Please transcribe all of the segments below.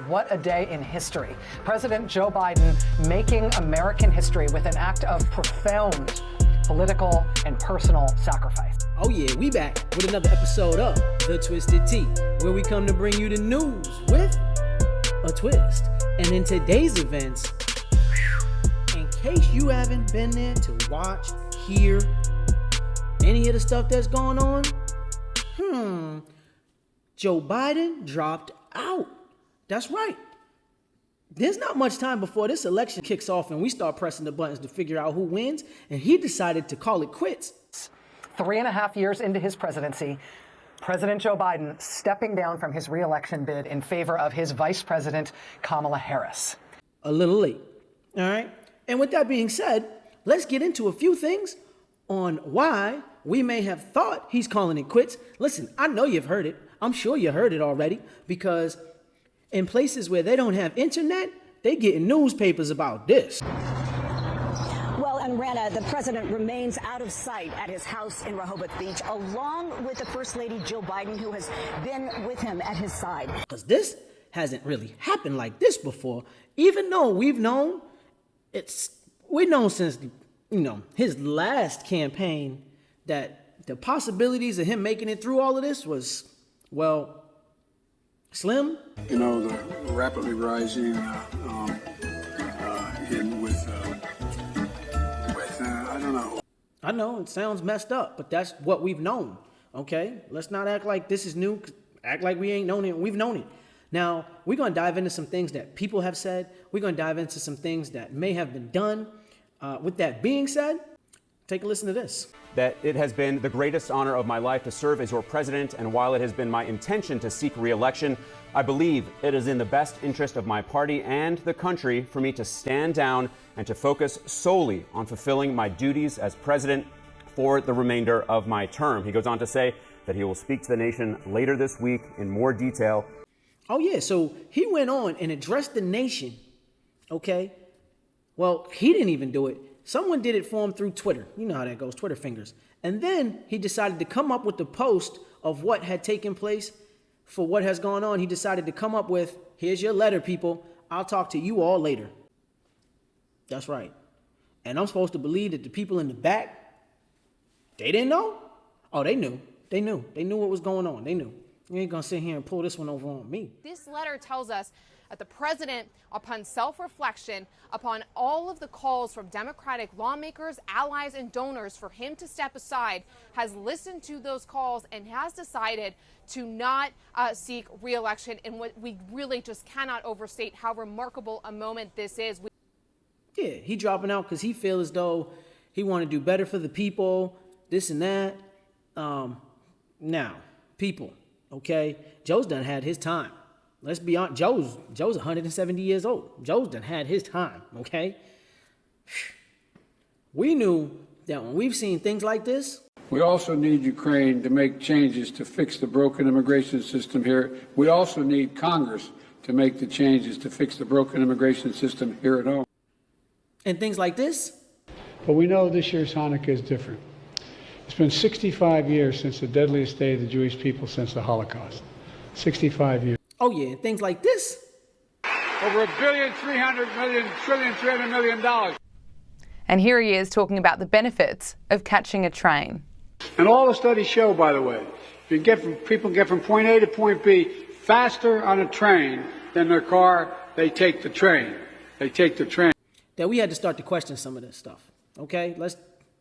What a day in history. President Joe Biden making American history with an act of profound political and personal sacrifice. Oh yeah, we back with another episode of The Twisted Tea, where we come to bring you the news with a twist. And in today's events, in case you haven't been there to watch, hear any of the stuff that's going on, Joe Biden dropped out. That's right. There's not much time before this election kicks off and we start pressing the buttons to figure out who wins, and he decided to call it quits. 3.5 years into his presidency, President Joe Biden stepping down from his re-election bid in favor of his Vice President, Kamala Harris. A little late, all right? And with that being said, let's get into a few things on why we may have thought he's calling it quits. Listen, I know you've heard it. I'm sure you heard it already, because in places where they don't have internet, they get newspapers about this. Well, and Rana, the president remains out of sight at his house in Rehoboth Beach, along with the First Lady Jill Biden, who has been with him at his side. Because this hasn't really happened like this before, even though we've known since, his last campaign that the possibilities of him making it through all of this was, well, slim. The rapidly rising I don't know. I know it sounds messed up, but that's what we've known. Okay, let's not act like this is new. Act like we ain't known it. We've known it. Now we're gonna dive into some things that people have said. We're gonna dive into some things that may have been done. With that being said, take a listen to this. That it has been the greatest honor of my life to serve as your president, and while it has been my intention to seek re-election, I believe it is in the best interest of my party and the country for me to stand down and to focus solely on fulfilling my duties as president for the remainder of my term. He goes on to say that he will speak to the nation later this week in more detail. Oh yeah, so he went on and addressed the nation, okay? Well, he didn't even do it. Someone did it for him through Twitter. You know how that goes, Twitter fingers. And then he decided to come up with the post of what had taken place for what has gone on. He decided to come up with, here's your letter, people. I'll talk to you all later. That's right. And I'm supposed to believe that the people in the back, they didn't know? Oh, they knew. They knew. They knew what was going on. They knew. You ain't going to sit here and pull this one over on me. This letter tells us that the president, upon self-reflection, upon all of the calls from Democratic lawmakers, allies, and donors for him to step aside, has listened to those calls and has decided to not seek re-election in what we really just cannot overstate how remarkable a moment this is. Yeah, he dropping out because he feels as though he want to do better for the people, this and that. Now, people, okay, Joe's done had his time. Let's be honest, Joe's 170 years old. Joe's done had his time, okay? We knew that when we've seen things like this. We also need Ukraine to make changes to fix the broken immigration system here. We also need Congress to make the changes to fix the broken immigration system here at home. And things like this. But we know this year's Hanukkah is different. It's been 65 years since the deadliest day of the Jewish people since the Holocaust. 65 years. Oh yeah, and things like this. Over $1.3 billion. And here he is talking about the benefits of catching a train. And all the studies show, by the way, people get from point A to point B faster on a train than their car. They take the train. That we had to start to question some of this stuff. Okay,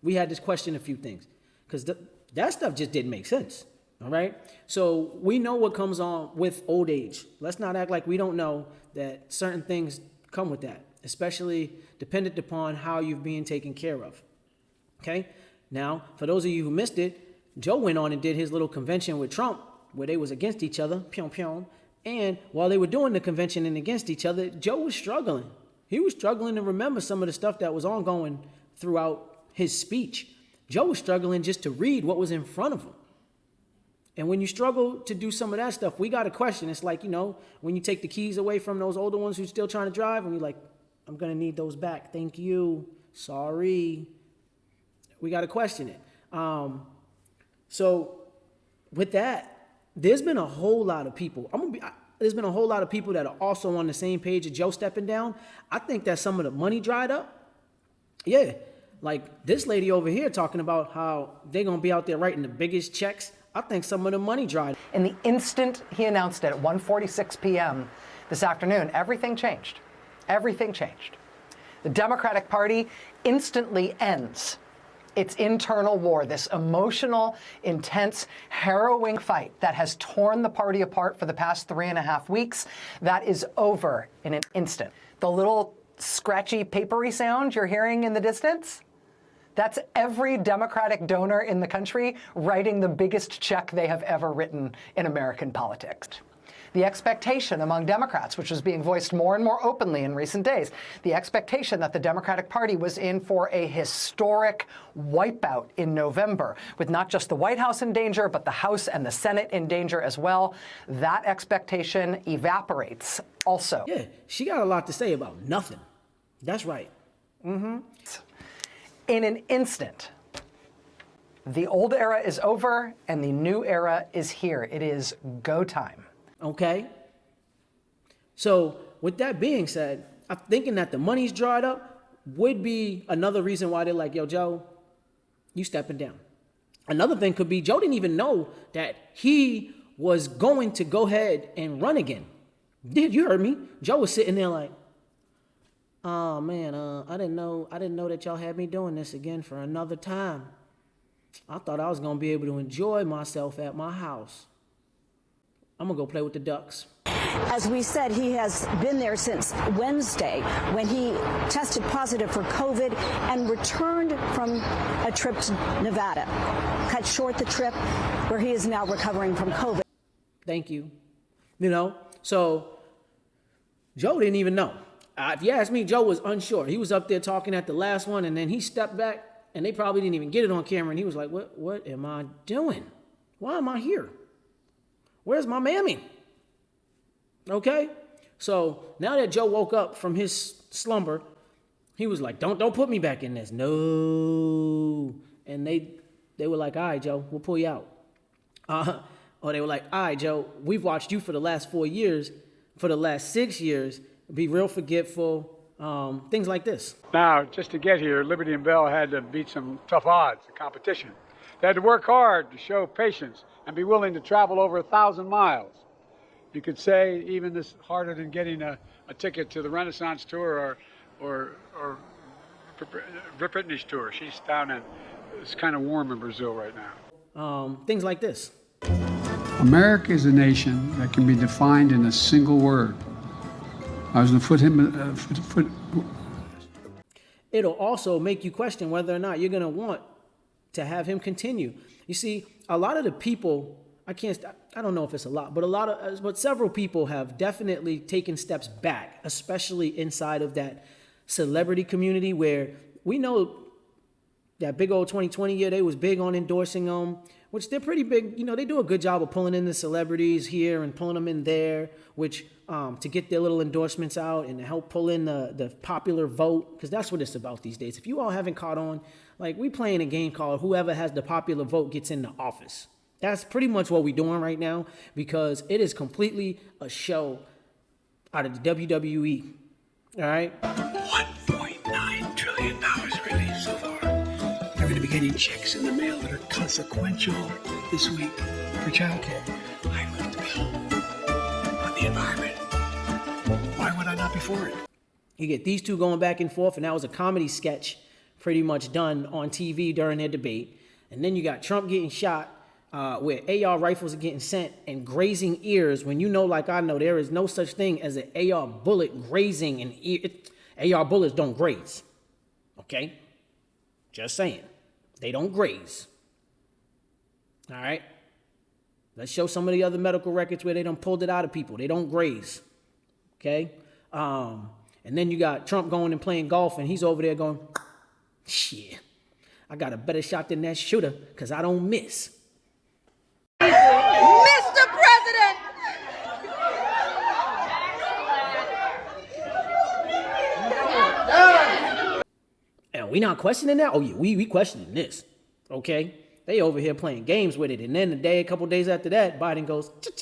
we had to question a few things because that stuff just didn't make sense. All right. So we know what comes on with old age. Let's not act like we don't know that certain things come with that, especially dependent upon how you're being taken care of. Okay. Now, for those of you who missed it, Joe went on and did his little convention with Trump where they was against each other. Pyong pyong. And while they were doing the convention and against each other, Joe was struggling. He was struggling to remember some of the stuff that was ongoing throughout his speech. Joe was struggling just to read what was in front of him. And when you struggle to do some of that stuff, we got to question. It's like, when you take the keys away from those older ones who's still trying to drive, and you're like, I'm going to need those back. Thank you. Sorry. We got to question it. So with that, there's been a whole lot of people. There's been a whole lot of people that are also on the same page of Joe stepping down. I think that some of the money dried up. Yeah, like this lady over here talking about how they're gonna be out there writing the biggest checks. I think some of the money dried. In the instant he announced it at 1:46 p.m. this afternoon, everything changed. Everything changed. The Democratic Party instantly ends its internal war, this emotional, intense, harrowing fight that has torn the party apart for the past 3.5 weeks. That is over in an instant. The little scratchy, papery sound you're hearing in the distance, that's every Democratic donor in the country writing the biggest check they have ever written in American politics. The expectation among Democrats, which was being voiced more and more openly in recent days, the expectation that the Democratic Party was in for a historic wipeout in November, with not just the White House in danger, but the House and the Senate in danger as well. That expectation evaporates also. Yeah, she got a lot to say about nothing. That's right. Mm-hmm. In an instant, the old era is over and the new era is here. It is go time. Okay. So with that being said, I'm thinking that the money's dried up would be another reason why they're like, yo, Joe, you stepping down. Another thing could be Joe didn't even know that he was going to go ahead and run again. You heard me. Joe was sitting there like, oh man, I didn't know that y'all had me doing this again for another time. I thought I was gonna be able to enjoy myself at my house. I'm gonna go play with the ducks. As we said, he has been there since Wednesday when he tested positive for COVID and returned from a trip to Nevada. Cut short the trip where he is now recovering from COVID. Thank you. You know, so Joe didn't even know. If you ask me, Joe was unsure. He was up there talking at the last one, and then he stepped back, and they probably didn't even get it on camera, and he was like, what am I doing? Why am I here? Where's my mammy? Okay? So now that Joe woke up from his slumber, he was like, don't put me back in this. No. And they were like, all right, Joe, we'll pull you out. Or they were like, all right, Joe, we've watched you for the last 4 years, for the last 6 years, be real forgetful, things like this. Now, just to get here, Liberty and Bell had to beat some tough odds, the competition. They had to work hard to show patience and be willing to travel over 1,000 miles. You could say even this harder than getting a ticket to the Renaissance tour or Britney's tour. She's down in, it's kind of warm in Brazil right now. Things like this. America is a nation that can be defined in a single word. I was going to put It'll also make you question whether or not you're going to want to have him continue. You see, a lot of the people, I don't know if it's a lot, but several people have definitely taken steps back, especially inside of that celebrity community where we know that big old 2020 year, they was big on endorsing them, which they're pretty big. You know, they do a good job of pulling in the celebrities here and pulling them in there, which to get their little endorsements out and to help pull in the popular vote, because that's what it's about these days. If you all haven't caught on, like we playing a game called whoever has the popular vote gets in the office. That's pretty much what we're doing right now, because it is completely a show out of the WWE. All right? $1.9 trillion released so far. They're going to be getting checks in the mail that are consequential this week for childcare. I moved the bill on the environment. Why would I not be for it? You get these two going back and forth, and that was a comedy sketch pretty much done on TV during their debate. And then you got Trump getting shot, where AR rifles are getting sent and grazing ears, when you know, like I know, there is no such thing as an AR bullet grazing an ear. AR bullets don't graze. Okay? Just saying. They don't graze. All right? Let's show some of the other medical records where they done pulled it out of people. They don't graze. Okay? And then you got Trump going and playing golf, and he's over there going, shit, I got a better shot than that shooter because I don't miss. Mr. President! And we not questioning that? Oh, yeah, we questioning this, okay? They over here playing games with it. And then a couple days after that, Biden goes, chip.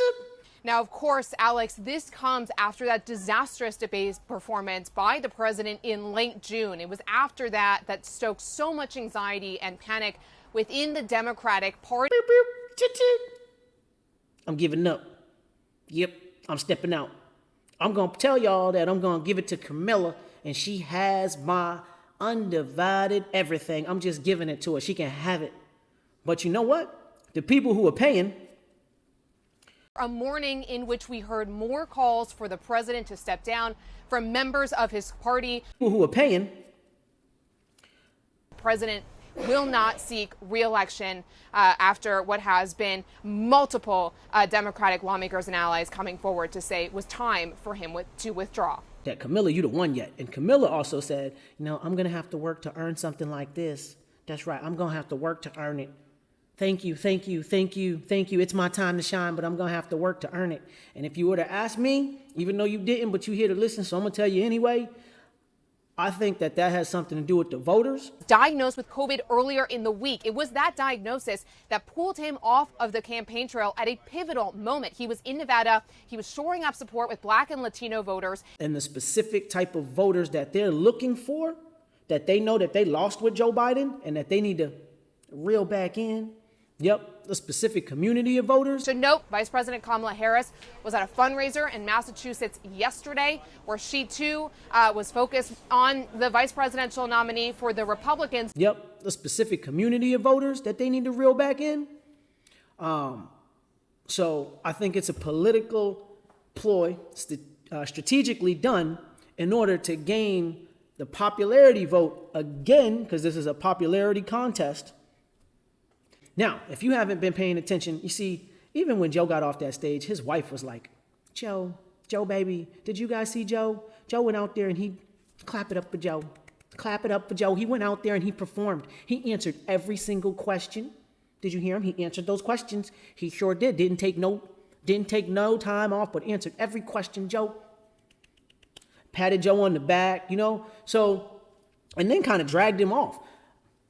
Now, of course, Alex, this comes after that disastrous debate performance by the president in late June. It was after that stoked so much anxiety and panic within the Democratic Party. I'm giving up. Yep, I'm stepping out. I'm going to tell y'all that I'm going to give it to Kamala, and she has my undivided everything. I'm just giving it to her. She can have it. But you know what? The people who are paying. A morning in which we heard more calls for the president to step down from members of his party. People who are paying. The president will not seek re-election after what has been multiple Democratic lawmakers and allies coming forward to say it was time for him to withdraw. That Kamala, you the one yet. And Kamala also said, I'm going to have to work to earn something like this. That's right. I'm going to have to work to earn it. Thank you, thank you, thank you, thank you. It's my time to shine, but I'm going to have to work to earn it. And if you were to ask me, even though you didn't, but you're here to listen, so I'm going to tell you anyway, I think that has something to do with the voters. Diagnosed with COVID earlier in the week. It was that diagnosis that pulled him off of the campaign trail at a pivotal moment. He was in Nevada. He was shoring up support with Black and Latino voters. And the specific type of voters that they're looking for, that they know that they lost with Joe Biden and that they need to reel back in. Yep, the specific community of voters. To note, Vice President Kamala Harris was at a fundraiser in Massachusetts yesterday where she, too, was focused on the vice presidential nominee for the Republicans. Yep, the specific community of voters that they need to reel back in. So I think it's a political ploy strategically done in order to gain the popularity vote again, because this is a popularity contest. Now, if you haven't been paying attention, you see, even when Joe got off that stage, his wife was like, Joe, baby, did you guys see Joe? Joe went out there and he clap it up for Joe. Clap it up for Joe. He went out there and he performed. He answered every single question. Did you hear him? He answered those questions. He sure did. Didn't take no time off, but answered every question, Joe. Patted Joe on the back, So, and then kind of dragged him off.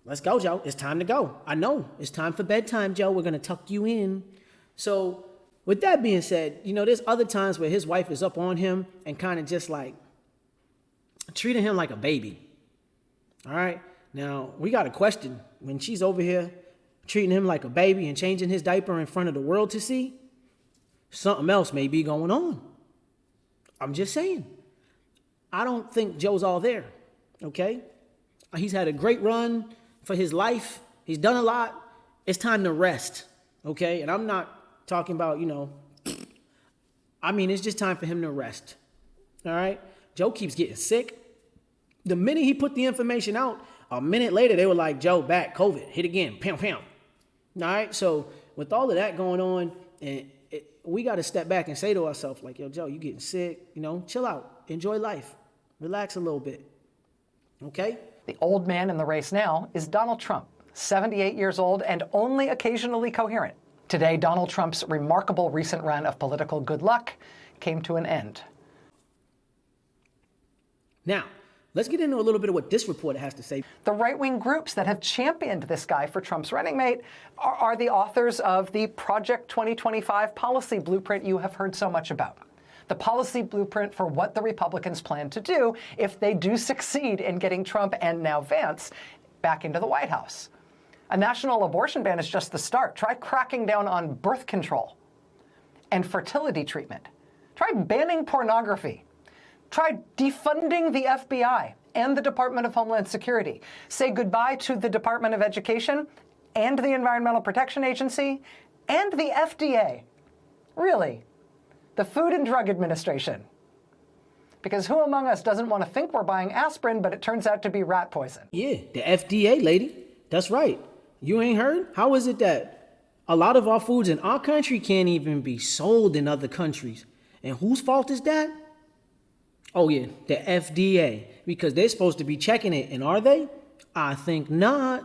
Let's go, Joe. It's time to go. I know. It's time for bedtime, Joe. We're going to tuck you in. So with that being said, there's other times where his wife is up on him and kind of just like treating him like a baby. All right. Now, we got a question. When she's over here treating him like a baby and changing his diaper in front of the world to see, something else may be going on. I'm just saying. I don't think Joe's all there. Okay. He's had a great run for his life. He's done a lot. It's time to rest, okay? And I'm not talking about, it's just time for him to rest, all right? Joe keeps getting sick. The minute he put the information out, a minute later, they were like, Joe, back, COVID, hit again, pound, pound. All right, so with all of that going on, we got to step back and say to ourselves, like, yo, Joe, you getting sick, chill out, enjoy life, relax a little bit, okay? The old man in the race now is Donald Trump, 78 years old and only occasionally coherent. Today, Donald Trump's remarkable recent run of political good luck came to an end. Now, let's get into a little bit of what this reporter has to say. The right-wing groups that have championed this guy for Trump's running mate are the authors of the Project 2025 policy blueprint you have heard so much about. The policy blueprint for what the Republicans plan to do if they do succeed in getting Trump and now Vance back into the White House. A national abortion ban is just the start. Try cracking down on birth control and fertility treatment. Try banning pornography. Try defunding the FBI and the Department of Homeland Security. Say goodbye to the Department of Education and the Environmental Protection Agency and the FDA. Really. The Food and Drug Administration. Because who among us doesn't want to think we're buying aspirin, but it turns out to be rat poison? Yeah, the FDA, lady. That's right. You ain't heard? How is it that a lot of our foods in our country can't even be sold in other countries? And whose fault is that? Oh, yeah, the FDA. Because they're supposed to be checking it. And are they? I think not.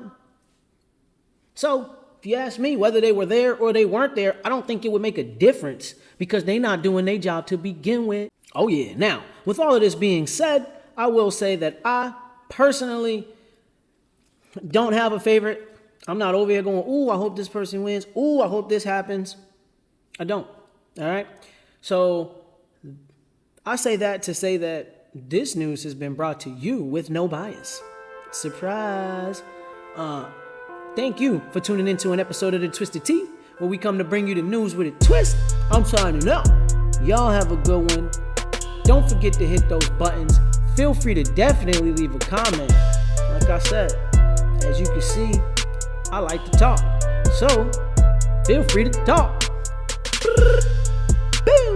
So, if you ask me whether they were there or they weren't there, I don't think it would make a difference because they're not doing their job to begin with. Oh yeah. Now, with all of this being said, I will say that I personally don't have a favorite. I'm not over here going, ooh, I hope this person wins. Ooh, I hope this happens. I don't. All right. So I say that to say that this news has been brought to you with no bias. Surprise. Thank you for tuning into an episode of The Twisted Tea, where we come to bring you the news with a twist. I'm signing out. Y'all have a good one. Don't forget to hit those buttons. Feel free to definitely leave a comment. Like I said, as you can see, I like to talk. So, feel free to talk. Boom.